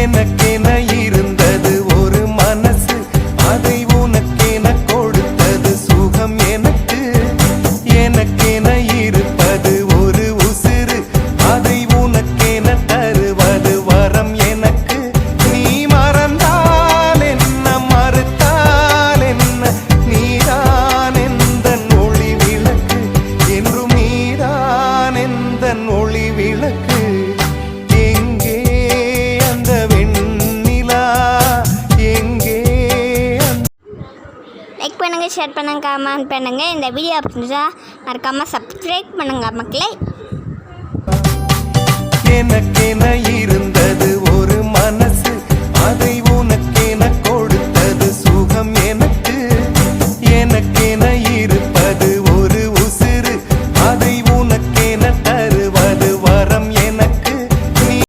எனக்கென இருந்தது ஒரு மனசு, அதை உனக்கென கொடுத்தது சுகம் எனக்கு. எனக்கென இருப்பது ஒரு உசிறு, அதை உனக்கென தருவது வரம் எனக்கு. நீ மறந்தால் என்ன, மறுத்தால் என்ன, நீதான் எந்தன் ஒளி விளக்கு, என்றும் நீதான் எந்தன் ஒளி விளக்கு. எங்கே அந்த வெண்ணிலா, எங்கே லைக் பண்ணுங்கள், ஷேர் பண்ணுங்கள், கமெண்ட் பண்ணுங்கள். இந்த வீடியோ பிடிச்சா மறக்காமல் சப்ஸ்கிரைப் பண்ணுங்கள் மக்களே. எனக்கென